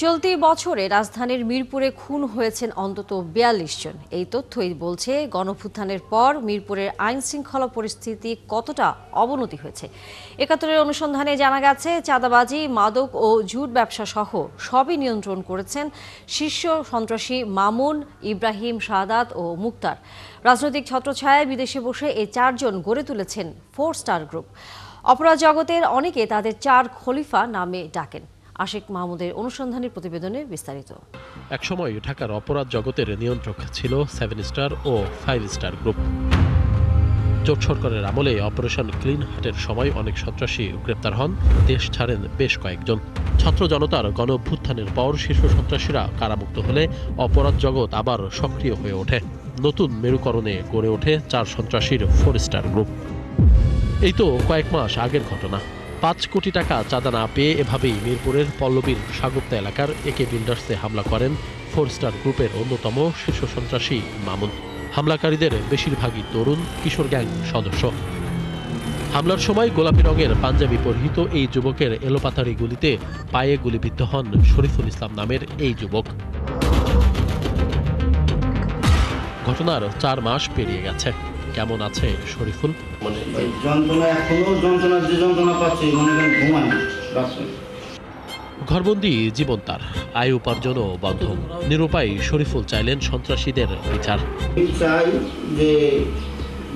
চলতি বছরে রাজধানীর মিরপুরে খুন হয়েছেন অন্তত ৪২ জন। এই তথ্যই বলছে গণঅভ্যুত্থানের পর মিরপুরের আইন শৃঙ্খলা পরিস্থিতি কতটা অবনতি হয়েছে। ৭১-এর অনুসন্ধানে জানা গেছে, চাঁদাবাজি, মাদক ও ঝুট ব্যবসা সহ সবই নিয়ন্ত্রণ করেছেন শীর্ষ সন্ত্রাসী মামুন, ইব্রাহিম, শাহাদাত ও মুক্তার। রাজনৈতিক ছত্রছায়ায় বিদেশে বসে এই ৪ জন গড়ে তুলেছেন 4 স্টার গ্রুপ। অপরাধ জগতের অনেকে তাদের ৪ খলিফা নামে ডাকেন। আশিক মাহমুদের অনুসন্ধানী প্রতিবেদনে বিস্তারিত। একসময় ঢাকার অপরাধ জগতের নিয়ন্ত্রক ছিল 7 স্টার ও 5 স্টার গ্রুপ। জোট সরকারের আমলে অপারেশন ক্লিন হার্টের সময় অনেক সন্ত্রাসী গ্রেপ্তার হন, দেশ ছাড়েন বেশ কয়েকজন। ছাত্র জনতার গণঅভ্যুত্থানের পর শীর্ষ সন্ত্রাসীরা কারামুক্ত হলে অপরাধ জগৎ আবার সক্রিয় হয়ে ওঠে। নতুন মেরুকরণে গড়ে ওঠে 4 সন্ত্রাসীর 4 স্টার গ্রুপ। এই তো কয়েক মাস আগের ঘটনা। 5 কোটি টাকা চাঁদা না পেয়ে এভাবেই মিরপুরের পল্লবীর সাগুপ্তা এলাকার একে বিল্ডার্সে হামলা করেন 4 স্টার গ্রুপের অন্যতম শীর্ষ সন্ত্রাসী মামুন। হামলাকারীদের বেশিরভাগই তরুণ কিশোর গ্যাং সদস্য। হামলার সময় গোলাপি রঙের পাঞ্জাবি পরিহিত এই যুবকের এলোপাতাড়ি গুলিতে পায়ে গুলিবিদ্ধ হন শরীফুল ইসলাম নামের এই যুবক। ঘটনার 4 মাস পেরিয়ে গেছে। কেমন আছে শরীফুল? ঘরবন্দি জীবন তার, আয় উপার্জনও বন্ধ। নিরুপায় শরীফুল চাইলেন সন্ত্রাসীদের বিচার। চাই যে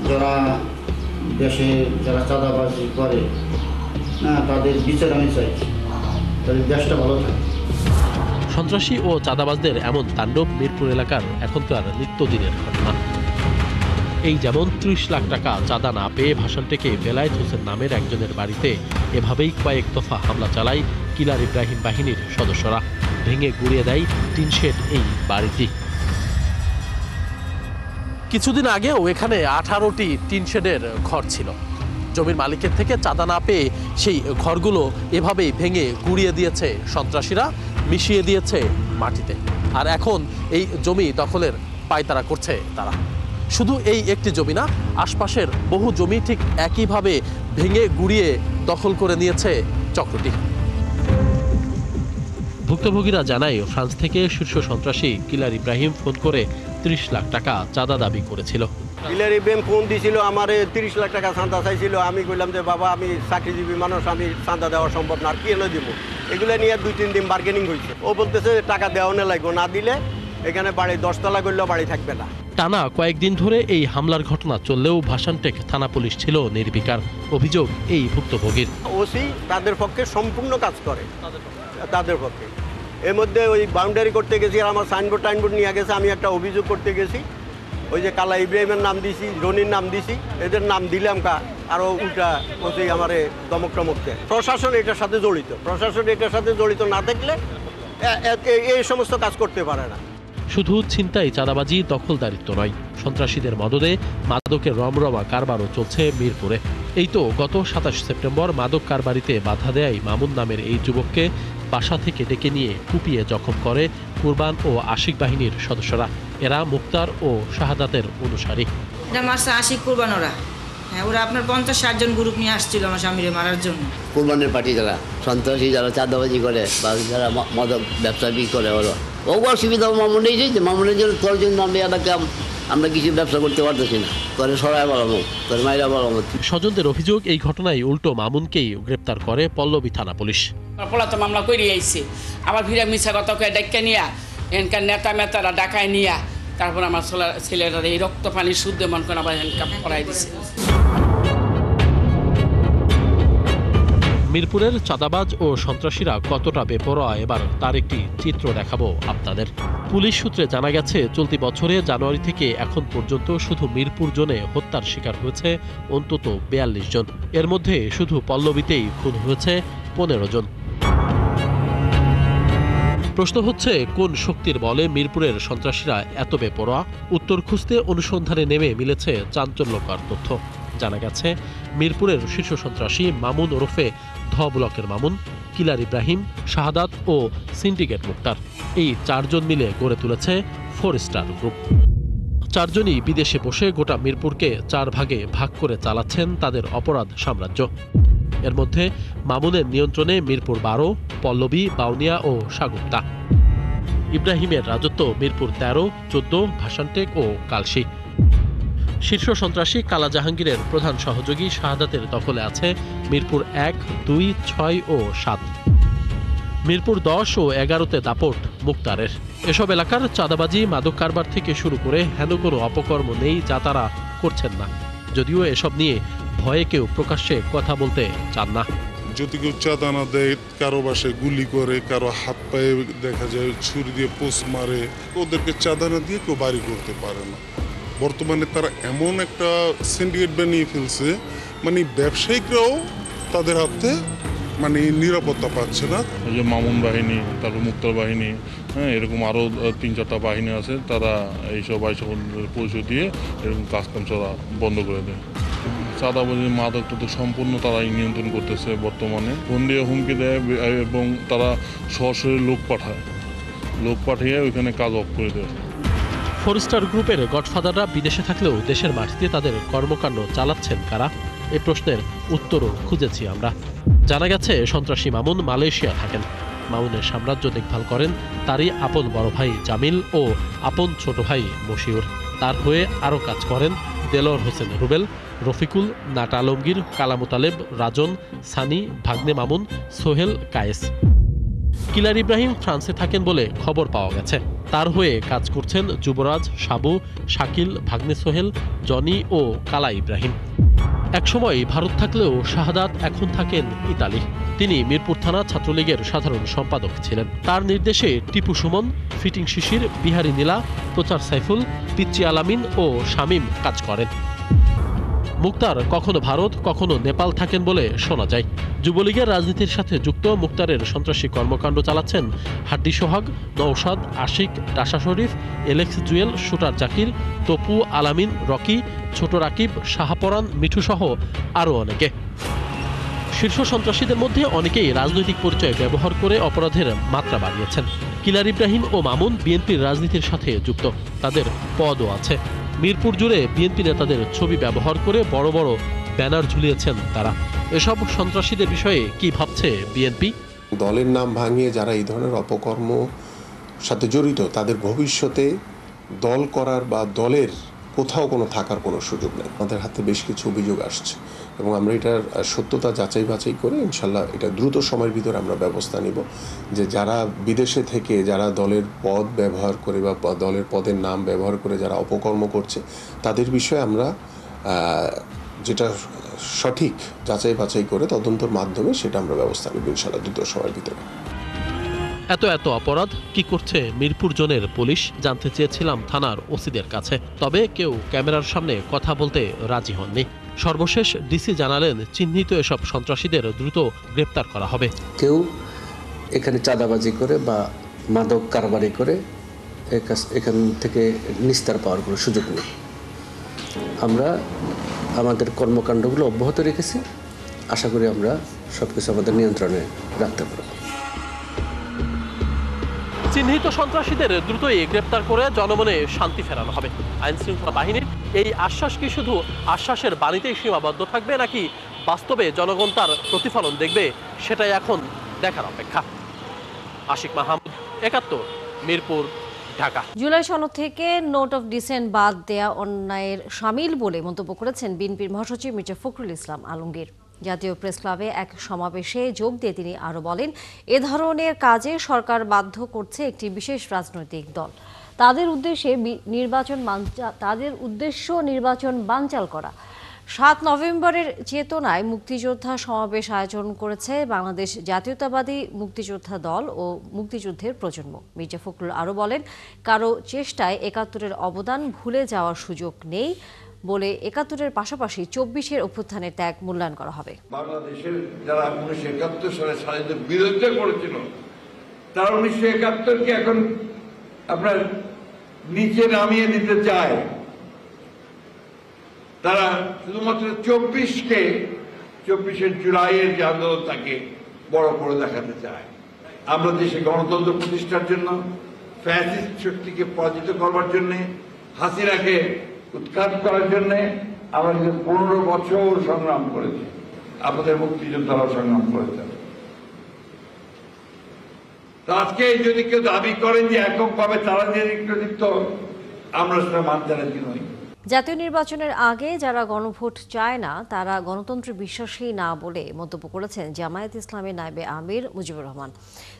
যারা দেশে যারা চাঁদাবাজি করে তাদের বিচার আমি চাই, তাদের দেশটা ভালো থাকে। সন্ত্রাসী ও চাঁদাবাজদের এমন তাণ্ডব মিরপুর এলাকার এখনকার নিত্যদিনের ঘটনা। এই যেমন ৩০ লাখ টাকা চাঁদা না পেয়ে ভাসান টেকে বেলায়েত হোসেন নামের একজনের বাড়িতে এভাবেই কয়েক দফা হামলা চালায় কিলার ইব্রাহিম বাহিনীর সদস্যরা। ভেঙে গুড়িয়ে দেয় টিন শেড এই বাড়িটি। কিছুদিন আগেও এখানে 18টি টিন শেডের ঘর ছিল। জমির মালিকের থেকে চাঁদা না পেয়ে সেই ঘরগুলো এভাবেই ভেঙে গুড়িয়ে দিয়েছে সন্ত্রাসীরা, মিশিয়ে দিয়েছে মাটিতে। আর এখন এই জমি দখলের পায়তারা করছে তারা। শুধু এই একটি জমি না, আশপাশের বহু জমি ঠিক একইভাবে ভেঙে গুড়িয়ে দখল করে নিয়েছে চক্রটি। ভুক্তভোগীরা জানায়, ফ্রান্স থেকে শীর্ষ সন্ত্রাসী কিলার ইব্রাহিম ফোন করে 30 লাখ টাকা চাঁদা দাবি করেছিল। কিলার ইব্রাহিম ফোন দিয়েছিল, আমার 30 লাখ টাকা চাঁদা চাইছিল। আমি বললাম যে বাবা, আমি চাকরিজীবী মানুষ, আমি চাঁদা দেওয়া সম্ভব না, আর কি এনে দিব। এগুলো নিয়ে 2-3 দিন বার্গেনিং হয়েছে। ও বলতেছে টাকা দেওয়ানো লাগবে, না দিলে এখানে বাড়ি 10 তলা করলেও বাড়ি থাকবে না। টানা কয়েকদিন ধরে এই হামলার ঘটনা চললেও ভাসানটেক থানা পুলিশ ছিল নির্বিকার। অভিযোগ এই ভুক্তভোগীর। ওসি তাদের পক্ষে সম্পূর্ণ কাজ করে, তাদের পক্ষে। এর মধ্যে ওই বাউন্ডারি করতে গেছি, আর আমার সাইনবোর্ড নিয়ে গেছে। আমি একটা অভিযোগ করতে গেছি, ওই যে কালা ইব্রাহিমের নাম দিছি, রনির নাম দিছি, এদের নাম দিলাম আরও উল্টা ওসি আমারে দমক টমক দেয়। প্রশাসন এটার সাথে জড়িত, প্রশাসন এটার সাথে জড়িত না থাকলে এই সমস্ত কাজ করতে পারে না। শুধু ছিনতাই, চাঁদাবাজি, দখলদারিত্ব নয়, সন্ত্রাসীদের মদদে মাদকের রমরমা কারবারও চলছে মিরপুরে। এই তো গত 27 সেপ্টেম্বর মাদক কারবারিতে বাধা দেয় মামুন নামের এই যুবককে বাসা থেকে ডেকে নিয়ে কুপিয়ে জখম করে কুরবান ও আশিক বাহিনীর সদস্যরা। এরা মুক্তার ও শাহাদাতের অনুসারী। আশিক কুরবান ওরা আপনার 50-60 জন গ্রুপ নিয়ে আসছিল আমার স্বামীরে মারার জন্য। কুরবানের পার্টি যারা সন্ত্রাসী, যারা চাঁদাবাজি করে বা যারা মাদক ব্যবসা বিক্রি করে, ওরা অসুবিধা মামুনেই যে মামুনের জন্য তোর জন্য আমরা কিছু ব্যবসা করতে পারতেছি না, তোরে সরাই বলাবো, তোর মাইরা বলাবো। স্বজনদের অভিযোগ, এই ঘটনায় উল্টো মামুনকেই গ্রেপ্তার করে পল্লবী থানা পুলিশ। পলাতক মামলা করে আইছে, আবার ভিড়া মিছা কথা ডাক্কা নিয়া এনকার নেতা মেতারা ডাকায় নিয়া তারপর আমার ছেলেরা এই রক্ত পানি শুদ্ধ মন করে আবার হ্যান্ডকাপ করাই দিছে। মিরপুরের চাঁদাবাজ ও সন্ত্রাসীরা কতটা বেপরোয়া, এবার তার একটি চিত্র দেখাবো আপনাদের। পুলিশ সূত্রে জানা গেছে, চলতি বছরে জানুয়ারি থেকে এখন পর্যন্ত শুধু মিরপুর জোনে হত্যার শিকার হয়েছে অন্তত 42 জন। এর মধ্যে শুধু পল্লবীতেই খুন হয়েছে 15 জন। প্রশ্ন হচ্ছে, কোন শক্তির বলে মিরপুরের সন্ত্রাসীরা এত বেপরোয়া? উত্তর খুঁজতে অনুসন্ধানে নেমে মিলেছে চাঞ্চল্যকর তথ্য। জানা গেছে, মিরপুরের শীর্ষ সন্ত্রাসী মামুন ওরফে ধ ব্লকের মামুন, কিলার ইব্রাহিম, শাহাদাত ও সিন্ডিকেট মুক্তার, এই 4 জন মিলে গড়ে তুলেছে 4 স্টার গ্রুপ। 4 জনই বিদেশে বসে গোটা মিরপুরকে 4 ভাগে ভাগ করে চালাচ্ছেন তাদের অপরাধ সাম্রাজ্য। এর মধ্যে মামুনের নিয়ন্ত্রণে মিরপুর 12, পল্লবী, বাউনিয়া ও সাগুপ্তা। ইব্রাহিমের রাজত্ব মিরপুর 13, 14, ভাসানটেক ও কালশী। শীর্ষ সন্ত্রাসী কালা জাহাঙ্গীরের প্রধান সহযোগী শাহাদাতের দখলে আছে মিরপুর 1, 2, 6 ও 7। মিরপুর 10 ও 11-তে দাপট মুক্তারের। এসব এলাকার চাঁদাবাজি, মাদক কারবার থেকে শুরু করে হেন কোনো অপকর্ম নেই যা তারা করছেন না, যদিও এসব নিয়ে ভয়ে কেউ প্রকাশ্যে কথা বলতে চান না। যদি কেউ চাঁদা না দেয়, কারো বাসায় গুলি করে, কারো হাত পায়ে দেখা যায় ছুরি দিয়ে পোষ মারে, ওদেরকে চাঁদা না দিয়ে কেউ বাড়ি করতে পারে না। বর্তমানে তারা এমন একটা সিন্ডিকেট বানিয়ে ফেলছে, মানে ব্যবসায়িকরাও তাদের হাতে মানে নিরাপত্তা পাচ্ছে না। এই যে মামুন বাহিনী, তারপর মুক্তার বাহিনী, হ্যাঁ, এরকম আরও 3-4টা বাহিনী আছে, তারা এইসব পরিচয় দিয়ে এরকম কাজকাম চলা বন্ধ করে দেয়। চাঁদাবাজি, মাদকটা তো সম্পূর্ণ তারাই নিয়ন্ত্রণ করতেছে বর্তমানে। ফোন দিয়ে হুমকি দেয় এবং তারা সরাসরি লোক পাঠিয়ে ওইখানে কাজ অফ করে দেয়। ফোরস্টার গ্রুপের গডফাদাররা বিদেশে থাকলেও দেশের মাটিতে তাদের কর্মকাণ্ড চালাচ্ছেন কারা? এই প্রশ্নের উত্তরও খুঁজেছি আমরা। জানা গেছে সন্ত্রাসী মামুন মালয়েশিয়া থাকেন। মামুনের সাম্রাজ্য দেখভাল করেন তারই আপন বড় ভাই জামিল ও আপন ছোট ভাই মশিউর। তার হয়ে আরও কাজ করেন দেলোয়ার হোসেন রুবেল, রফিকুল, নাটা আলমগীর, কালামুতালেব, রাজন, সানি, ভাগ্নে মামুন, সোহেল, কায়েস। কিলার ইব্রাহিম ফ্রান্সে থাকেন বলে খবর পাওয়া গেছে। তার হয়ে কাজ করছেন যুবরাজ, সাবু, শাকিল, ভাগ্নে সোহেল, জনি ও কালা ইব্রাহিম। একসময় ভারত থাকলেও শাহাদাত এখন থাকেন ইতালি। তিনি মিরপুর থানা ছাত্রলীগের সাধারণ সম্পাদক ছিলেন। তার নির্দেশে টিপু সুমন, ফিটিং শিশির, বিহারী নীলা, প্রচার সাইফুল, পিচ্চি আলামিন ও শামীম কাজ করেন। মুক্তার কখনো ভারত, কখনো নেপাল থাকেন বলে শোনা যায়। যুবলীগের রাজনীতির সাথে যুক্ত মুক্তারের সন্ত্রাসী কর্মকাণ্ড চালাচ্ছেন হাড্ডি সোহাগ, নওশাদ, আশিক, ডাসা শরীফ, এলেক্স জুয়েল, শুটার জাকির, তপু, আলামিন, রকি, ছোট রাকিব, শাহপরান, মিঠুসহ আরও অনেকে। শীর্ষ সন্ত্রাসীদের মধ্যে অনেকেই রাজনৈতিক পরিচয় ব্যবহার করে অপরাধের মাত্রা বাড়িয়েছেন। কিলার ইব্রাহিম ও মামুন বিএনপির রাজনীতির সাথে যুক্ত, তাদের পদও আছে। মিরপুর জুড়ে বিএনপি নেতাদের ছবি ব্যবহার করে বড় বড় ব্যানার ঝুলিয়েছেন তারা। এসব সন্ত্রাসীদের বিষয়ে কি ভাবছে বিএনপি? দলের নাম ভাঙিয়ে যারা এই ধরনের অপকর্ম সাথে জড়িত, তাদের ভবিষ্যতে দল করার বা দলের কোথাও কোনো থাকার কোনো সুযোগ নেই। আমাদের হাতে বেশ কিছু অভিযোগ আসছে এবং আমরা এটার সত্যতা যাচাই বাছাই করে ইনশাল্লাহ এটা দ্রুত সময়ের ভিতরে আমরা ব্যবস্থা নিব, যে যারা বিদেশে থেকে যারা দলের পদ ব্যবহার করে বা দলের পদের নাম ব্যবহার করে যারা অপকর্ম করছে, তাদের বিষয়ে আমরা যেটা সঠিক যাচাই বাছাই করে তদন্তের মাধ্যমে সেটা আমরা ব্যবস্থা নিব ইনশাল্লাহ দ্রুত সময়ের ভিতরে। এত অপরাধ কি করছে মিরপুর জোনের পুলিশ জানতে চেয়েছিলাম থানার ওসিদের কাছে, তবে কেউ ক্যামেরার সামনে কথা বলতে রাজি হননি। সর্বশেষ ডিসি জানালেন চিহ্নিত এসব সন্ত্রাসীদের দ্রুত গ্রেপ্তার করা হবে। কেউ এখানে চাঁদাবাজি করে বা মাদক কারবারি করে এখান থেকে নিস্তার পাওয়ার কোনো সুযোগ নেই। আমরা আমাদের কর্মকাণ্ডগুলো অব্যাহত রেখেছি, আশা করি আমরা সবকিছু আমাদের নিয়ন্ত্রণে রাখতে পারব। চিহ্নিত সন্ত্রাসীদের দ্রুতই গ্রেপ্তার করে জনমনে শান্তি ফেরানো হবে। আইন শৃঙ্খলা বাহিনীর এই আশ্বাস কি শুধু আশ্বাসের বাণীতেই সীমাবদ্ধ থাকবে, নাকি বাস্তবে জনগণ তার প্রতিফলন দেখবে, সেটাই এখন দেখার অপেক্ষা। আশিক মাহমুদ, ৭১, মিরপুর, ঢাকা। জুলাই সনদ থেকে নোট অফ ডিসেন্ট বাদ দেয়া অন্যায়ের শামিল বলে মন্তব্য করেছেন বিএনপির মহাসচিব মির্জা ফখরুল ইসলাম আলমগীর। জাতীয় প্রেস ক্লাবে এক সমাবেশে যোগ দিয়ে তিনি আরও বলেন, এ ধরনের কাজে সরকার বাধ্য করছে একটি বিশেষ রাজনৈতিক দল। তাদের উদ্দেশ্য নির্বাচন বানচাল করা। ৭ নভেম্বরের চেতনায় মুক্তিযোদ্ধা সমাবেশ আয়োজন করেছে বাংলাদেশ জাতীয়তাবাদী মুক্তিযোদ্ধা দল ও মুক্তিযুদ্ধের প্রজন্ম। মির্জা ফখরুল আরও বলেন, কারো চেষ্টায় ৭১-এর অবদান ভুলে যাওয়ার সুযোগ নেই বলে ৭১-এর পাশাপাশি ২৪-এর অভ্যুত্থানের ত্যাগ মূল্যায়ন করা হবে। বাংলাদেশের যারা ১৯৭১ সালে স্বাধীনতার বিরোধিতা করেছিল, তারা ১৯৭১-কে এখন আপনার নিচে নামিয়ে দিতে চায়। তারা শুধুমাত্র ২৪-এর জুলাইয়ের যে আন্দোলন তাকে বড় করে দেখাতে চায়। আমরা দেশে গণতন্ত্র প্রতিষ্ঠার জন্য, ফ্যাসিস্ট শক্তিকে পরাজিত করবার জন্য, হাসিনাকে উৎখাত করার জন্য আমরা ১৫ বছর সংগ্রাম করেছি। আমাদের মুক্তিযোদ্ধারা সংগ্রাম করেছেন। আজকে যদি কেউ দাবি করেন যে এককভাবে তারা যে কৃতিত্ব, আমরা সেটা মানতে রাজি নই। জাতীয় নির্বাচনের আগে যারা গণভোট চায় না তারা গণতন্ত্রে বিশ্বাসী না বলে মন্তব্য করেছেন জামায়াত ইসলামের নায়েবে আমির মুজিবুর রহমান।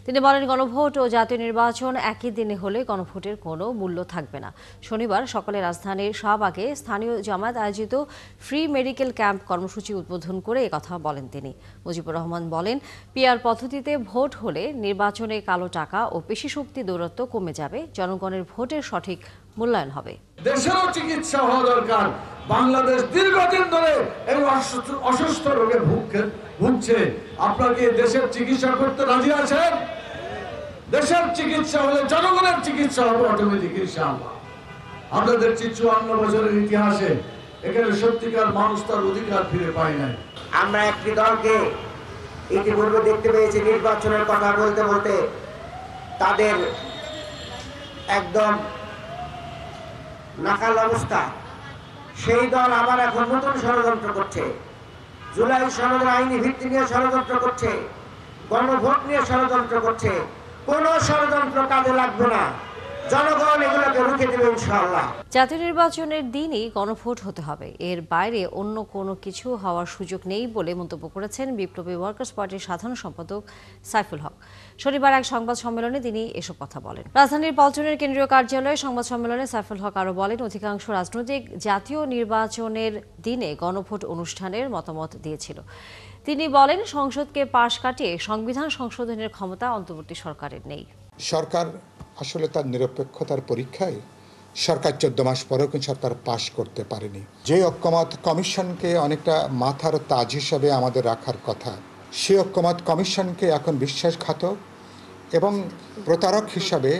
তিনি বলেন, গণভোট ও জাতীয় নির্বাচন একই দিনে হলে গণভোটের কোনো মূল্য থাকবে না। শনিবার সকালে রাজধানীর শাহবাগে স্থানীয় জামায়াত আয়োজিত ফ্রি মেডিকেল ক্যাম্প কর্মসূচি উদ্বোধন করে একথা বলেন তিনি। মুজিবুর রহমান বলেন, পিআর পদ্ধতিতে ভোট হলে নির্বাচনে কালো টাকা ও পেশিশক্তি দৌরাত্ম্য কমে যাবে, জনগণের ভোটের সঠিক মূল্যায়ন হবে। দেশেরও চিকিৎসা হওয়া দরকার। বাংলাদেশ দীর্ঘদিন ধরে এই অসুস্থ রোগে ভুগছে। আপনারা কি দেশের চিকিৎসা করতে রাজি আছেন? দেশের চিকিৎসা হলে জনগণের চিকিৎসা হবে অটোমেটিক ইনশাআল্লাহ। আপনাদের 54 বছরের ইতিহাসে এখানে সত্যিকার মানুষ তার অধিকার ফিরে পায় নাই। আমরা একটি দলকে ইতিপূর্বে দেখতে পেয়েছি নির্বাচনের কথা বলতে বলতে তাদের একদম নাকাল অবস্থা। সেই দল আবার এখন নতুন ষড়যন্ত্র করছে, জুলাই সনদের আইনি ভিত্তি নিয়ে ষড়যন্ত্র করছে, গণভোট নিয়ে ষড়যন্ত্র করছে। কোন ষড়যন্ত্র কাজে লাগবে না, জনগণ এগুলোকে রুখে দেবে ইনশাআল্লাহ। জাতীয় নির্বাচনের দিনই গণভোট হতে হবে, এর বাইরে অন্য কোনো কিছু হওয়ার সুযোগ নেই বলে মন্তব্য করেছেন বিপ্লবী ওয়ার্কার্স পার্টির সাধারণ সম্পাদক সাইফুল হক। শনিবার এক সংবাদ সম্মেলনে তিনি এসব কথা বলেন। রাজধানীর পল্টনের কেন্দ্রীয় কার্যালয়ে সংবাদ সম্মেলনে সাইফুল হক আরও বলেন, অধিকাংশ রাজনৈতিক জাতীয় নির্বাচনের দিনে গণভোট অনুষ্ঠানের মতামত দিয়েছিল। তিনি বলেন, সংসদকে পাশ কাটিয়ে সংবিধান সংশোধনের ক্ষমতা অন্তর্বর্তী সরকারের নেই। সরকার আসলে তার নিরপেক্ষতার পরীক্ষায় সরকার 14 মাস পরেও কিন্তু সরকার পাশ করতে পারেনি। যে ঐক্যমত কমিশনকে অনেকটা মাথার তাজ হিসাবে আমাদের রাখার কথা, সেই ঐক্যমত কমিশনকে এখন বিশ্বাসঘাতক এবং প্রতারক হিসাবে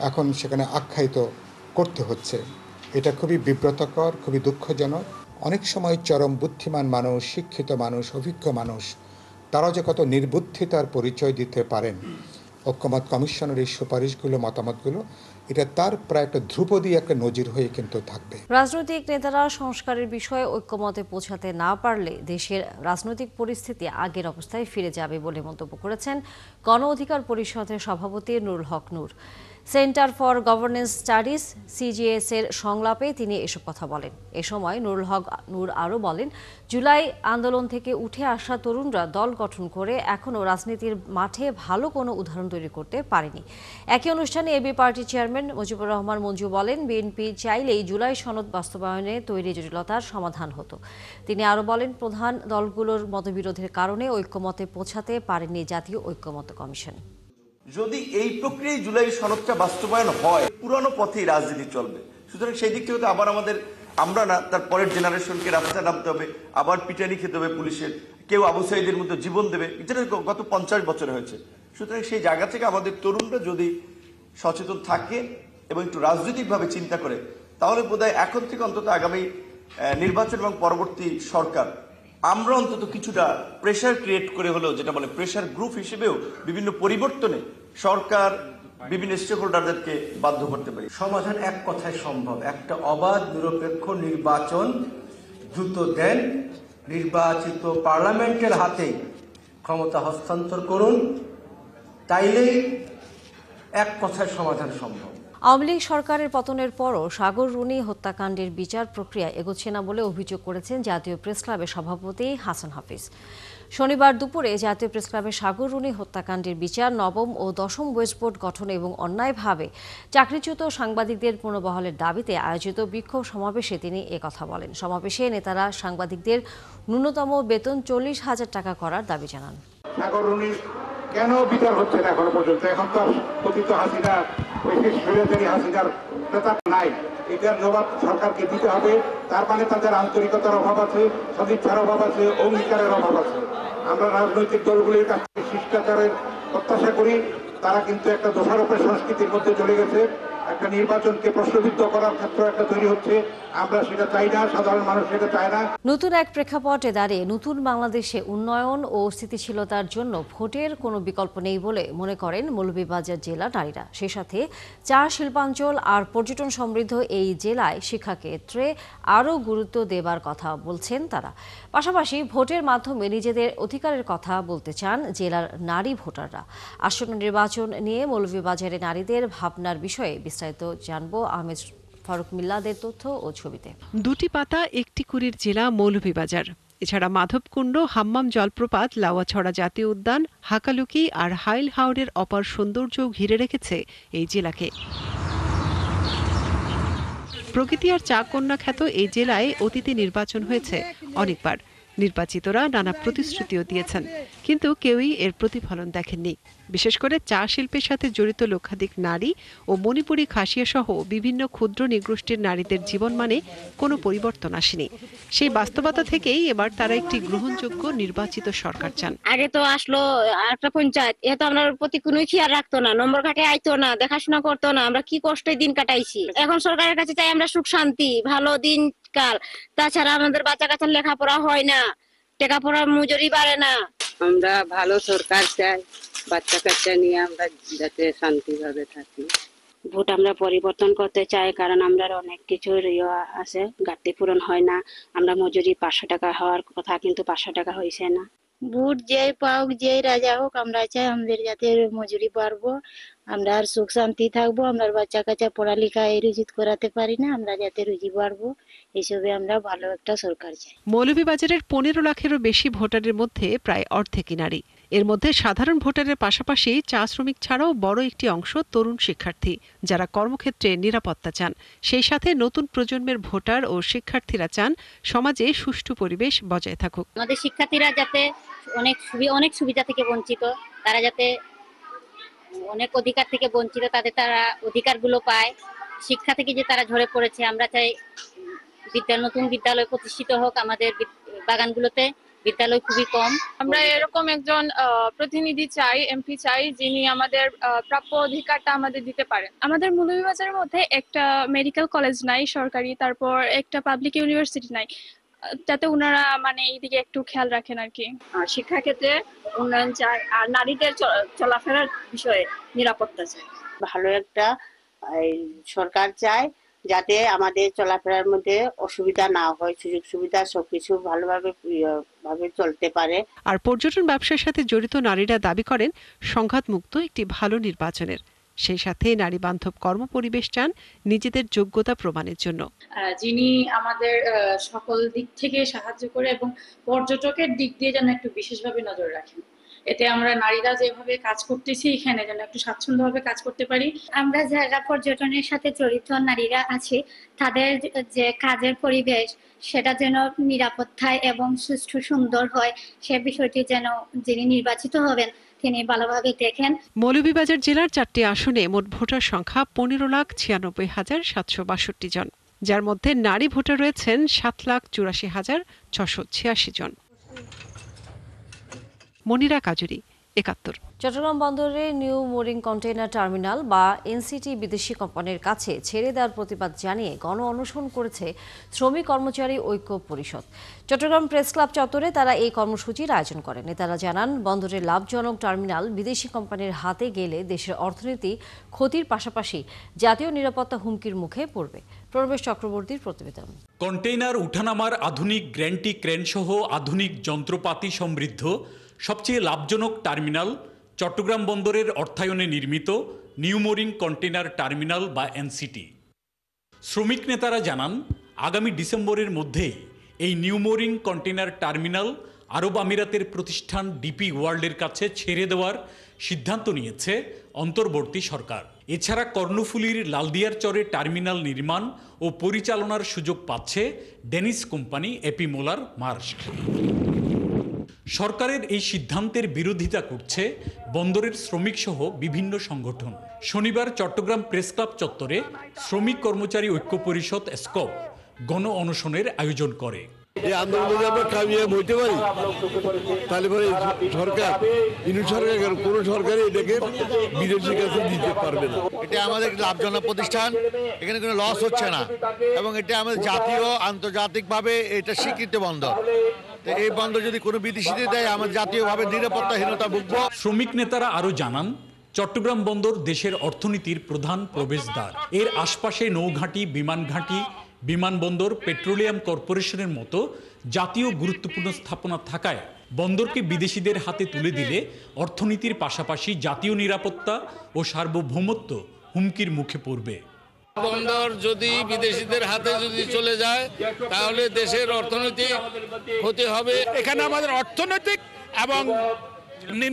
এখন সেখানে আখ্যায়িত করতে হচ্ছে। এটা খুবই বিব্রতকর, খুবই দুঃখজনক। অনেক সময় চরম বুদ্ধিমান মানুষ, শিক্ষিত মানুষ, অভিজ্ঞ মানুষ, তারা যে কত নির্বুদ্ধিতার পরিচয় দিতে পারেন, ঐক্যমত কমিশনের এই সুপারিশগুলো, মতামতগুলো, এটা তার প্রায় একটা ধ্রুপদী একটা নজির হয়ে কিন্তু থাকবে। রাজনৈতিক নেতারা সংস্কারের বিষয়ে ঐক্যমতে পৌঁছাতে না পারলে দেশের রাজনৈতিক পরিস্থিতি আগের অবস্থায় ফিরে যাবে বলে মন্তব্য করেছেন গণ অধিকার পরিষদের সভাপতি Nurul Haque Nur. Centre for governance studies CGS এর সংলাপে তিনি এসব কথা বলেন। এ সময় নুরুল হক নূর আরও বলেন, জুলাই আন্দোলন থেকে উঠে আসা তরুণরা দল গঠন করে এখনও রাজনীতির মাঠে ভালো কোনো উদাহরণ তৈরি করতে পারেনি। একই অনুষ্ঠানে এবি পার্টি চেয়ারম্যান মুজিবুর রহমান মঞ্জু বলেন, বিএনপি চাইলেই জুলাই সনদ বাস্তবায়নে তৈরি জটিলতার সমাধান হতো। তিনি আরও বলেন, প্রধান দলগুলোর মতবিরোধের কারণে ঐক্যমতে পৌঁছাতে পারেনি জাতীয় ঐক্যমত্য কমিশন। যদি এই প্রক্রিয়ায় জুলাই সনদটা বাস্তবায়ন হয়, পুরনো পথেই রাজনীতি চলবে। সুতরাং সেই দিক থেকে আবার আমরা না, তার পরের জেনারেশনকে রাস্তায় নামতে হবে, আবার পিটানি খেতে হবে পুলিশের, কেউ আবু সাঈদের মতো জীবন দেবে, যেটা গত 50 বছর হয়েছে। সুতরাং সেই জায়গা থেকে আমাদের তরুণরা যদি সচেতন থাকে এবং একটু রাজনৈতিকভাবে চিন্তা করে, তাহলে বোধহয় এখন থেকে অন্তত আগামী নির্বাচন এবং পরবর্তী সরকার আমরা অন্তত কিছুটা প্রেশার ক্রিয়েট করে হলেও, যেটা বলে প্রেশার গ্রুপ হিসেবেও বিভিন্ন পরিবর্তনে সরকার বিভিন্ন স্টেক হোল্ডারদেরকে বাধ্য করতে পারি। সমাধান এক কথায় সম্ভব, একটা অবাধ নিরপেক্ষ নির্বাচন দ্রুত দেন, নির্বাচিত পার্লামেন্টের হাতে ক্ষমতা হস্তান্তর করুন, তাইলেই এক কথায় সমাধান সম্ভব। আওয়ামী লীগ সরকারের পতনের পরও সাগর রুনি হত্যাকাণ্ডের বিচার প্রক্রিয়া এগোচ্ছে না বলে অভিযোগ করেছেন জাতীয় প্রেসক্লাবের সভাপতি হাসান হাফিজ। শনিবার দুপুরে জাতীয় প্রেসক্লাবের সাগর রুনি হত্যাকাণ্ডের বিচার, নবম ও দশম ওয়েস্টবোর্ড গঠন এবং অন্যায়ভাবে চাকরিচ্যুত সাংবাদিকদের পুনর্বহালের দাবিতে আয়োজিত বিক্ষোভ সমাবেশে তিনি একথা বলেন। সমাবেশে নেতারা সাংবাদিকদের ন্যূনতম বেতন 40,000 টাকা করার দাবি জানান। সাগর রুনি কেন বিচার হচ্ছে না এখনো পর্যন্ত? এখন তো কথিত হাসিনা, হাসিনার নেতা নাই, এটার জবাব সরকারকে দিতে হবে। তার মানে তাদের আন্তরিকতার অভাব আছে, সদিচ্ছার অভাব আছে, অঙ্গীকারের অভাব আছে। আমরা রাজনৈতিক দলগুলির কাছ থেকে শিষ্টাচারের প্রত্যাশা করি, তারা কিন্তু একটা দোষারোপের সংস্কৃতির মধ্যে চলে গেছে। একটা নির্বাচনকে প্রশ্নবিদ্ধ করার ক্ষেত্র একটা তৈরি হচ্ছে। আমরা সেটা চাই না, সাধারণ মানুষ সেটা চায় না। নতুন এক প্রেক্ষাপটে দাঁড়িয়ে নতুন বাংলাদেশে উন্নয়ন ও স্থিতিশীলতার জন্য ভোটের কোনো বিকল্প নেই বলে মনে করেন মৌলভীবাজার জেলা নারীরা। সেই সাথে চা শিল্পাঞ্চল আর পর্যটন সমৃদ্ধ এই জেলায় শিক্ষাক্ষেত্রে আরও গুরুত্ব দেবার কথা বলছেন তারা। পাশাপাশি ভোটের মাধ্যমে নিজেদের অধিকারের কথা বলতে চান জেলার নারী ভোটাররা। আসন্ন নির্বাচন নিয়ে মৌলভীবাজারে নারীদের ভাবনার বিষয়ে বিস্তারিত জানবো আহমেদ ফারুক মিল্লাদের তথ্য ও ছবিতে। দুটি পাতা একটি কুড়ির জেলা মৌলভীবাজার। এছাড়া মাধবকুণ্ড, হাম্মাম জলপ্রপাত, লাউয়াছড়া জাতীয় উদ্যান, হাকালুকি আর হাইল হাওরের অপার সৌন্দর্য ঘিরে রেখেছে এই জেলাকে। প্রকৃতি আর চা কন্যা খ্যাত এই জেলায় অতীতে নির্বাচন হয়েছে অনেকবার। নির্বাচিতরা নানা প্রতিশ্রুতিও দিয়েছেন, কিন্তু কেউই এর প্রতিফলন দেখেননি। বিশেষ করে চা শিল্পের সাথে জড়িত লক্ষাধিক নারী ও মণিপুরী খাসিয়া সহ বিভিন্ন ক্ষুদ্র নিগোষ্ঠীর নারীদের জীবনমানে কোনো পরিবর্তন আসেনি। সেই বাস্তবতা থেকেই এবার তারা একটি গ্রহণযোগ্য নির্বাচিত সরকার চান। আগে তো আসলো একটা পঞ্চায়েত, এ তো আমরা প্রতি কোনো খেয়াল রাখতো না, নম্বর ঘাটে আইতো না, দেখাশোনা করতো না, আমরা কি কষ্টে দিন কাটাইছি। এখন সরকারের কাছে চাই আমরা সুখ শান্তি, ভালো দিন কাল। তাছাড়া আমাদের বাচ্চা কাচ্চার লেখাপড়া হয় না, লেখাপড়ার মজুরি বাড়ে না। আমরা ভালো সরকার চাই, বাচ্চা কাচ্চা নিয়ে আমরা যাতে শান্তিভাবে থাকি। ভোট আমরা পরিবর্তন করতে চাই, কারণ আমরা অনেক কিছুর আছে, ঘাটতি পূরণ হয় না। আমরা মজুরি 500 টাকা হওয়ার কথা, কিন্তু 500 টাকা হয়েছে না। ভোট যে পাওক, যে রাজা হোক, আমরা চাই আমাদের যাতে মজুরি বাড়বো, আমরা আর সুখ শান্তি থাকবো, আমরা বাচ্চা কাচ্চা পড়ালেখা রুজিত করাতে পারি না, আমরা যাতে রুজি বাড়বো, এইসবে আমরা ভালো একটা সরকার চাই। মৌলভীবাজারের 15 লাখেরও বেশি ভোটারের মধ্যে প্রায় অর্ধেকই নারী। এর মধ্যে সাধারণ ভোটারের পাশাপাশি চা শ্রমিক ছাড়াও বড় একটি অংশ তরুণ শিক্ষার্থী, যারা কর্মক্ষেত্রে নিরাপত্তা চান। সেই সাথে নতুন প্রজন্মের ভোটার ও শিক্ষার্থীরা চান সমাজে সুষ্ঠু পরিবেশ বজায় থাকুক। আমাদের শিক্ষার্থীরা যাতে অনেক সুবিধা থেকে বঞ্চিত, তারা যাতে অনেক অধিকার থেকে বঞ্চিত, তারা অধিকারগুলো পায়। শিক্ষা থেকে যে তারা ঝরে পড়েছে, আমরা চাই নতুন বিদ্যালয় প্রতিষ্ঠিত হোক আমাদের বাগানগুলোতে। বিদ্যালয় খুবই কম। আমরা এরকম একজন প্রতিনিধি চাই, এমপি চাই, যিনি আমাদের প্রাপ্য অধিকারটা আমাদের দিতে পারেন। আমাদের মৌলভীবাজারের মধ্যে একটা মেডিকেল কলেজ নাই সরকারি, তারপর একটা পাবলিক ইউনিভার্সিটি নাই, যাতে ওনারা মানে এইদিকে একটু খেয়াল রাখেন আর কি। শিক্ষা ক্ষেত্রে উন্নয়ন চাই, আর নারীদের চলাফেরার বিষয়ে নিরাপত্তা চাই। ভালো একটা সরকার চাই, যাতে আমাদের চলাফেরার মধ্যে অসুবিধা না হয়, সুযোগ সুবিধা সবকিছু ভালোভাবে চলতে পারে। আর পর্যটন ব্যবসার সাথে জড়িত নারীরা দাবি করেন সংঘাতমুক্ত একটি ভালো নির্বাচনের। সেই সাথে নারী বান্ধব কর্মপরিবেশ চান নিজেদের যোগ্যতা প্রমাণের জন্য। যিনি আমাদের সকল দিক থেকে সাহায্য করে এবং পর্যটকের দিক দিয়ে যেন একটু বিশেষভাবে নজর রাখেন, এতে আমরা নারীরা যেভাবে কাজ করতেছি এখানে যেন একটু স্বাচ্ছন্দ্যভাবে কাজ করতে পারি। আমরা যারা পর্যটনের সাথে জড়িত নারীরা আছি, তাদের যে কাজের পরিবেশ সেটা যেন নিরাপত্তায় এবং সুষ্ঠু সুন্দর হয়, সে বিষয়টি যেন যিনি নির্বাচিত হবেন তিনি ভালোভাবে দেখেন। মৌলভীবাজার জেলার 4টি আসনে মোট ভোটার সংখ্যা 15,96,762 জন, যার মধ্যে নারী ভোটার রয়েছেন 7,84,686 জন। মনিরা কাজুরি, 71। চট্টগ্রাম বন্দরে নিউ মোরিং কন্টেইনার টার্মিনাল বা এনসিটি বিদেশি কোম্পানির কাছে ছেড়ে দেওয়ার প্রতিবাদ জানিয়ে গণ অনশন করেছে শ্রমিক কর্মচারী ঐক্য পরিষদ। চট্টগ্রাম প্রেস ক্লাব চত্বরে তারা এই কর্মসূচির আয়োজন করেন। নেতারা জানান, বন্দরের লাভজনক টার্মিনাল বিদেশি কোম্পানির হাতে গেলে দেশের অর্থনীতি ক্ষতির পাশাপাশি জাতীয় নিরাপত্তা হুমকির মুখে পড়বে। প্রবেশ চক্রবর্তীর প্রতিবেদন। কন্টেইনার উঠানামার আধুনিক গ্র্যান্টি ক্রেন সহ আধুনিক যন্ত্রপাতি সমৃদ্ধ সবচেয়ে লাভজনক টার্মিনাল চট্টগ্রাম বন্দরের অর্থায়নে নির্মিত নিউ মোরিং কন্টেইনার টার্মিনাল বা এনসিটি। শ্রমিক নেতারা জানান, আগামী ডিসেম্বরের মধ্যেই এই নিউ মোরিং কন্টেইনার টার্মিনাল আরব আমিরাতের প্রতিষ্ঠান ডিপি ওয়ার্ল্ডের কাছে ছেড়ে দেওয়ার সিদ্ধান্ত নিয়েছে অন্তর্বর্তী সরকার। এছাড়া কর্ণফুলীর লালদিয়ার চরে টার্মিনাল নির্মাণ ও পরিচালনার সুযোগ পাচ্ছে ডেনিস কোম্পানি এপি মোলার মার্স্ক। সরকারের এই সিদ্ধান্তের বিরোধিতা করছে বন্দরের শ্রমিক সহ বিভিন্ন সংগঠন। শনিবার চট্টগ্রাম প্রেস ক্লাব চত্বরে শ্রমিক কর্মচারী ঐক্য পরিষদ স্কপ গণ অনশনের আয়োজন করে। এই আন্দোলন যদি আমরা কামিয়াব হইতে পারি তাহলে পরে সরকার কোনো সরকারই এটাকে বিদেশির কাছে দিতে পারবে না। এটা আমাদের লাভজনক প্রতিষ্ঠান, এখানে কোনো লস হচ্ছে না এবং এটা আমাদের জাতীয় আন্তর্জাতিকভাবে এটা স্বীকৃত বন্দর। এই বন্দর যদি কোনো বিদেশিদের দেয় আমাদের জাতীয়ভাবে নিরাপত্তাহীনতা ভুগব। শ্রমিক নেতারা আরও জানান, চট্টগ্রাম বন্দর দেশের অর্থনীতির প্রধান প্রবেশদ্বার। এর আশপাশে নৌঘাঁটি, বিমানঘাঁটি, বিমানবন্দর, পেট্রোলিয়াম কর্পোরেশনের মতো জাতীয় গুরুত্বপূর্ণ স্থাপনা থাকায় বন্দরকে বিদেশিদের হাতে তুলে দিলে অর্থনীতির পাশাপাশি জাতীয় নিরাপত্তা ও সার্বভৌমত্ব হুমকির মুখে পড়বে। বন্দর যদি বিদেশিদের হাতে যদি চলে যায় তাহলে দেশের অর্থনৈতিক ক্ষতি হবে। এখানে আমাদের অর্থনৈতিক এবং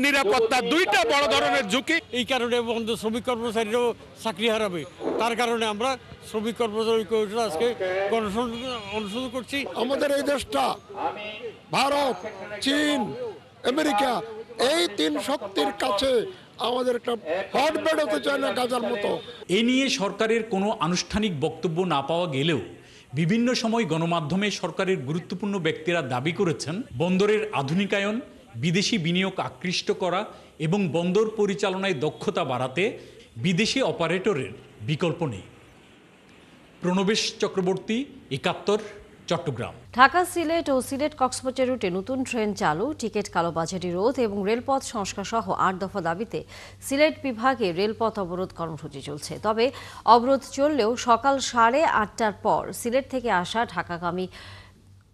নিরাপত্তা দুইটা বড় ধরনের ঝুঁকি। এই কারণে বন্দর শ্রমিক কর্মচারীরাও চাকরি হারাবে। তার কারণে আমরা শ্রমিক কর্মচারী আজকে অনুসরণ করছি। আমাদের এই দেশটা ভারত, চীন, আমেরিকা এই তিন শক্তির কাছে আমাদের একটা হটবেড হতে চায় না গাজার মতো। এ নিয়ে সরকারের কোনো আনুষ্ঠানিক বক্তব্য না পাওয়া গেলেও বিভিন্ন সময় গণমাধ্যমে সরকারের গুরুত্বপূর্ণ ব্যক্তিরা দাবি করেছেন, বন্দরের আধুনিকায়ন, বিদেশি বিনিয়োগ আকৃষ্ট করা এবং বন্দর পরিচালনায় দক্ষতা বাড়াতে বিদেশি অপারেটরের বিকল্প নেই। প্রণবেশ চক্রবর্তী, ৭১, চট্টগ্রাম। ঢাকা, সিলেট ও সিলেট কক্সবাজার রুটে নতুন ট্রেন চালু, টিকিট কালোবাজারি রোধ এবং রেলপথ সংস্কার সহ ৮ দফা দাবিতে সিলেট বিভাগে রেলপথ অবরোধ কর্মসূচি চলছে। তবে অবরোধ চললেও সকাল 8:30টার পর সিলেট থেকে আসা ঢাকাগামী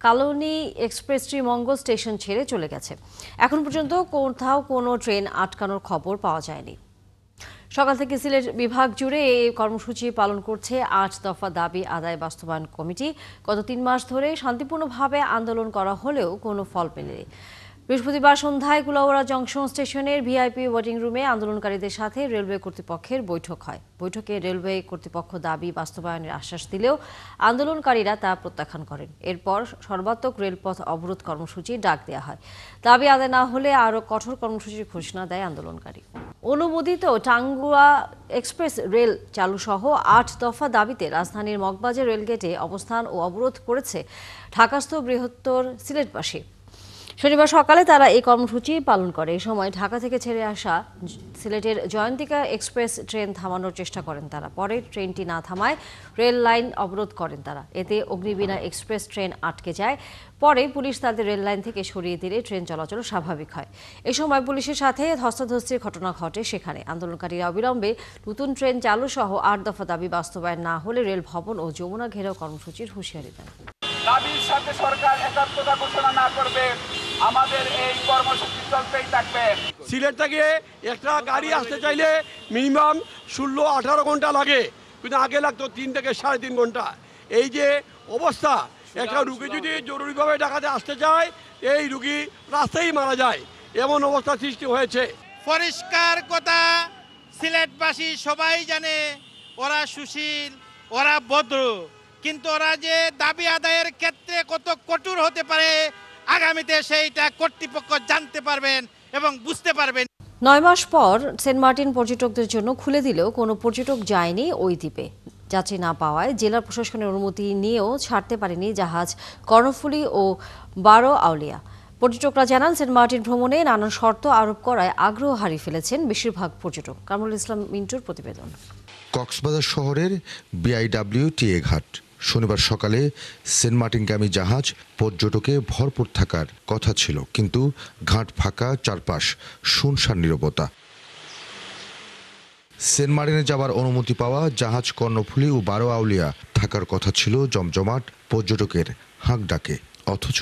কালনী এক্সপ্রেস শ্রীমঙ্গল স্টেশন ছেড়ে চলে গেছে। এখন পর্যন্ত কোথাও কোনো ট্রেন আটকানোর খবর পাওয়া যায়নি। সকাল থেকে সিলেট বিভাগ জুড়ে এই কর্মসূচি পালন করছে ৮ দফা দাবি আদায় বাস্তবায়ন কমিটি। গত ৩ মাস ধরে শান্তিপূর্ণভাবে আন্দোলন করা হলেও কোনো ফল মেলেনি। বৃহস্পতিবার সন্ধ্যায় কুলাউড়া জংশন স্টেশনের ভিআইপি ওয়েটিং রুমে আন্দোলনকারীদের সাথে রেলওয়ে কর্তৃপক্ষের বৈঠক হয়। বৈঠকে রেলওয়ে কর্তৃপক্ষ দাবি বাস্তবায়নের আশ্বাস দিলেও আন্দোলনকারীরা তা প্রত্যাখ্যান করেন। এরপর সর্বাত্মক রেলপথ অবরোধ কর্মসূচি ডাক দেওয়া হয়। দাবি আদায় না হলে আরও কঠোর কর্মসূচির ঘোষণা দেয় আন্দোলনকারী। অনুমোদিত টাঙ্গুয়া এক্সপ্রেস রেল চালু সহ ৮ দফা দাবিতে রাজধানীর মগবাজার রেলগেটে অবস্থান ও অবরোধ করেছে ঢাকাস্থ বৃহত্তর সিলেটবাসী। শনিবার সকালে তারা এই কর্মসূচি পালন করে। এই সময় ঢাকা থেকে ছেড়ে আসা সিলেটের জয়ন্তিকা এক্সপ্রেস ট্রেন থামানোর চেষ্টা করেন তারা। পরে ট্রেনটি না থামায় রেল লাইন অবরোধ করেন তারা। এতে অগ্নিবীণা এক্সপ্রেস ট্রেন আটকে যায়। পরে পুলিশ তাদের রেল লাইন থেকে সরিয়ে দিলে ট্রেন চলাচল স্বাভাবিক হয়। এ সময় পুলিশের সাথে ধস্তাধস্তির ঘটনা ঘটে সেখানে। আন্দোলনকারীরা অবিলম্বে নতুন ট্রেন চালু সহ ৮ দফা দাবি বাস্তবায়ন না হলে রেল ভবন ও যমুনা ঘেরাও কর্মসূচির হুঁশিয়ারি দেন। দাবির সাথে সরকার একাত্মতা ঘোষণা না করবে আমাদের এই কর্মসূচি চলতেই থাকবে। সিলেট থেকে একটা গাড়ি আসতে চাইলে মিনিমাম 16-18 ঘন্টা লাগে, কিন্তু আগে লাগতো 3 থেকে 3.5 ঘন্টা। এই যে অবস্থা, একটা রুগী যদি জরুরিভাবে ঢাকাতে আসতে চায় এই রুগী রাস্তায় মারা যায়, এমন অবস্থা সৃষ্টি হয়েছে। পরিষ্কার কথা, সিলেটবাসী সবাই জানে ওরা সুশীল, ওরা ভদ্র, কিন্তু ওরা যে দাবি আদায়ের ক্ষেত্রে কত কঠোর হতে পারে আগামীতে সেইটা কর্তৃপক্ষ জানতে পারবেন এবং বুঝতে পারবেন। ৯ মাস পর সেন্ট মার্টিন পর্যটকদের জন্য খুলে দিলেও কোনো পর্যটক যায়নি ওই দ্বীপে। যাত্রী না পাওয়ায় জেলা প্রশাসনের অনুমতি নিয়েও ছাড়তে পারেনি জাহাজ কর্ণফুলী ও 12 আউলিয়া। পর্যটকরা জানান, সেন্ট মার্টিন ভ্রমণে নানান শর্ত আরোপ করায় আগ্রহ হারিয়ে ফেলেছেন বেশিরভাগ পর্যটক। কামরুল ইসলাম মিন্টুর প্রতিবেদন। কক্সবাজার শহরের বিআইডব্লিউটিএ ঘাট। শনিবার সকালে সেন্ট মার্টিনগামী জাহাজ পর্যটকে ভরপুর থাকার কথা ছিল, কিন্তু ঘাট ফাঁকা, চারপাশ শুনশান নীরবতা। সেন্ট মার্টিনে যাওয়ার অনুমতি পাওয়া জাহাজ কর্ণফুলী ও 12 আউলিয়া থাকার কথা ছিল জমজমাট পর্যটকের হাঁক ডাকে, অথচ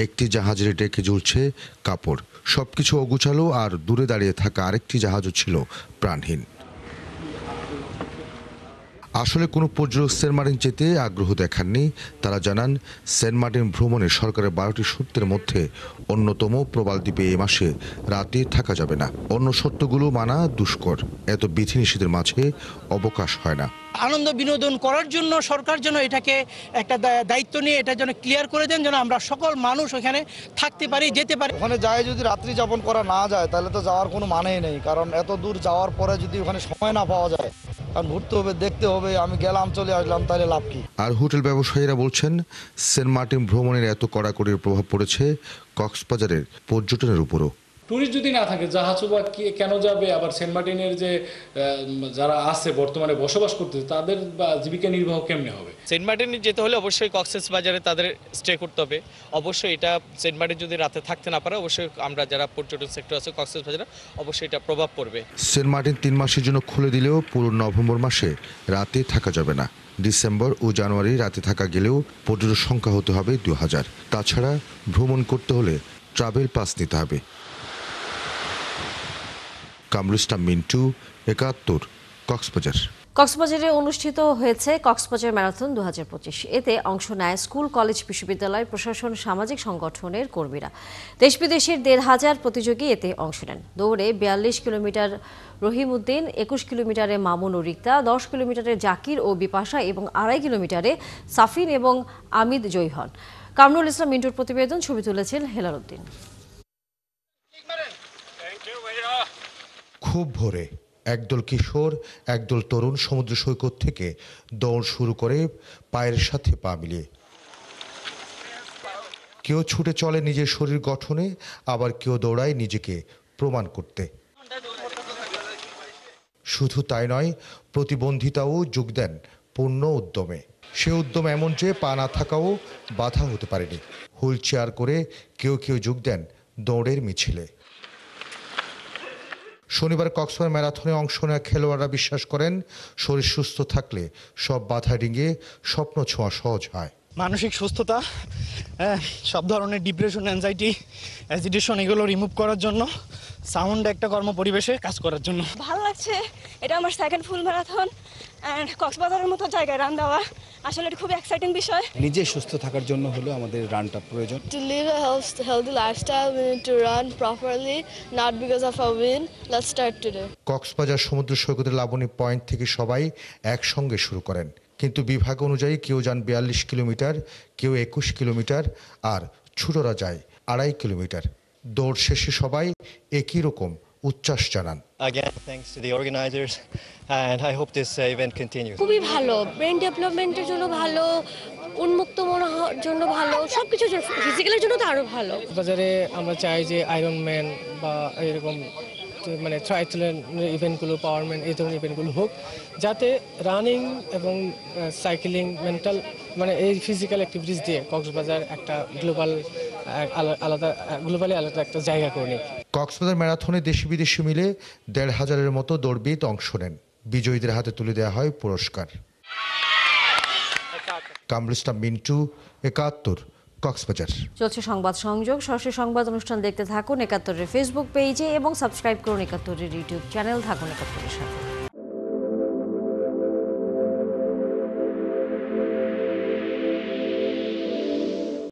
একটি জাহাজের ডেকে ঝুলছে কাপড়। সবকিছু অগুছালো, আর দূরে দাঁড়িয়ে থাকা আরেকটি জাহাজও ছিল প্রাণহীন। আসলে কোনো পর্যটক সেন্ট মার্টিন যেতে আগ্রহ দেখাননি। তারা জানান, সেন্ট মার্টিন ভ্রমণে সরকারের 12টি শর্তের মধ্যে অন্যতম প্রবাল দ্বীপে এ মাসে রাতে থাকা যাবে না। অন্য শর্তগুলো মানা দুষ্কর, এত বিধিনিষেধের মাঝে অবকাশ হয় না। আনন্দ বিনোদন করার জন্য সরকার যেন এটাকে একটা দায়িত্ব নিয়ে এটা যেন ক্লিয়ার করে দেন, যেন আমরা সকল মানুষ ওখানে থাকতে পারি, যেতে পারি। ওখানে যায় যদি রাত্রি যাপন করা না যায় তাহলে তো যাওয়ার কোনো মানেই নেই, কারণ এত দূর যাওয়ার পরে যদি ওখানে সময় না পাওয়া যায়, কারণ ঘুরতে হবে, দেখতে হবে, আমি গেলাম চলে আসলাম, তাহলে লাভ কি? আর হোটেল ব্যবসায়ীরা বলছেন সেন্ট মার্টিন ভ্রমণের এত কড়াকড়ির প্রভাব পড়েছে কক্সবাজারের পর্যটনের উপরও। টুরিস্ট যদি না থাকে জাহাজও বা কেন যাবে? আবার সেন্ট মার্টিনের যে যারা আছে বর্তমানে বসবাস করতেছে তাদের বা জীবিকা নির্বাহ কেমনে হবে? সেন্ট মার্টিনে যেতে হলে অবশ্যই কক্সবাজারে তাদের স্টে করতে হবে। অবশ্যই এটা সেন্ট মার্টিন যদি রাতে থাকতে না পারে, অবশ্যই আমরা যারা পর্যটন সেক্টর আছে কক্সবাজারে, অবশ্যই এটা প্রভাব পড়বে। সেন্ট মার্টিন 3 মাসের জন্য খুলে দিলেও পুরো নভেম্বর মাসে রাতে থাকা যাবে না। ডিসেম্বর ও জানুয়ারি রাতে থাকা গেলেও পর্যটক সংখ্যা হতে হবে 2000। তাছাড়া ভ্রমণ করতে হলে ট্রাভেল পাস নিতে হবে। কামরুল ইসলাম মিন্টু, 71, কক্সবাজার। কক্সবাজারে অনুষ্ঠিত হয়েছে কক্সবাজার ম্যারাথন 2025। এতে অংশ নেয় স্কুল, কলেজ, বিশ্ববিদ্যালয়, প্রশাসন, সামাজিক সংগঠনের কর্মীরা। দেশ বিদেশের 1500 প্রতিযোগী এতে অংশ নেন। দৌড়ে 42 কিলোমিটার রহিম উদ্দিন, 21 কিলোমিটারে মামুন ও রিক্তা, 10 কিলোমিটারে জাকির ও বিপাশা এবং 2.5 কিলোমিটারে সাফিন এবং আমিদ জয়ী হন। কামরুল ইসলাম মিন্টুর প্রতিবেদন, ছবি তুলেছেন হেলাল উদ্দিন। খুব ভোরে একদল কিশোর, একদল তরুণ সমুদ্র সৈকত থেকে দৌড় শুরু করে পায়ের সাথে পা মিলিয়ে। কেউ ছুটে চলে নিজের শরীর গঠনে, আবার কেউ দৌড়ায় নিজেকে প্রমাণ করতে। শুধু তাই নয়, প্রতিবন্ধিতাও যোগ দেন পূর্ণ উদ্যমে। সে উদ্যম এমন যে পা না থাকাও বাধা হতে পারেনি। হুইল চেয়ার করে কেউ কেউ যোগ দেন দৌড়ের মিছিলে। শনিবার কক্সবাজার ম্যারাথনে অংশ নেওয়া খেলোয়াড়রা বিশ্বাস করেন শরীর সুস্থ থাকলে সব বাধা ডিঙিয়ে স্বপ্ন ছোঁয়া সহজ হয়। মানসিক সুস্থতা, সব ধরনের ডিপ্রেশন, অ্যাংজাইটি, অ্যাজিটেশন এগুলো রিমুভ করার জন্য, সাউন্ড একটা কর্মপরিবেশে কাজ করার জন্য। ভালো লাগছে। এটা আমার সেকেন্ড ফুল ম্যারাথন অ্যান্ড কক্সবাজারের মতো জায়গায় রান দেওয়া আসলে এটা খুব এক্সাইটিং বিষয়। নিজে সুস্থ থাকার জন্য হলো আমাদের রানটা প্রয়োজন। To live a healthy lifestyle, we need to run properly, not because of a win. Let's start today. Cox's Bazar সমুদ্র সৈকতের লাবণী পয়েন্ট থেকে সবাই একসঙ্গে শুরু করেন, কিন্তু বিভাগ অনুযায়ী কেউ যান 42 কিলোমিটার, কেউ 21 কিলোমিটার, আর ছোটরা যায় 2.5 কিলোমিটার। দৌড় শেষে সবাই একই রকম উচ্ছ্বাস জানান। Again, thanks to the organizers, and I hope this event continues. খুবই ভালো, ব্রেন ডেভেলপমেন্টের জন্য ভালো, উন্মুক্ত মন হওয়ার জন্য ভালো, সবকিছুর জন্য, ফিজিক্যালের জন্য তো আরো ভালো। বাজারে আমরা চাই যে আয়রন ম্যান বা এরকম মানে ট্রায়াথলন ইভেন্টগুলো, পাওয়ারম্যান, এই ধরনের ইভেন্টগুলো হোক, যাতে রানিং এবং সাইকেলিং, মেন্টাল মানে এই ফিজিক্যাল অ্যাক্টিভিটিস দিয়ে কক্সবাজার একটা গ্লোবালি আলাদা একটা জায়গা করে নিই। কক্সবাজার ম্যারাথনে দেশি বিদেশি মিলে 1500-এর মতো দৌড়বিদ অংশ নেন। বিজয়ীদের হাতে তুলে দেওয়া হয় পুরস্কার। কামরুল ইসলাম মিন্টু, 71, কক্সবাজার। চলছে সংবাদ সংযোগ। সরাসরি সংবাদ অনুষ্ঠান দেখতে থাকুন 71-এর ফেসবুক পেজে এবং সাবস্ক্রাইব করুন 71-এর ইউটিউব চ্যানেল। থাকুন 71-এর সাথে।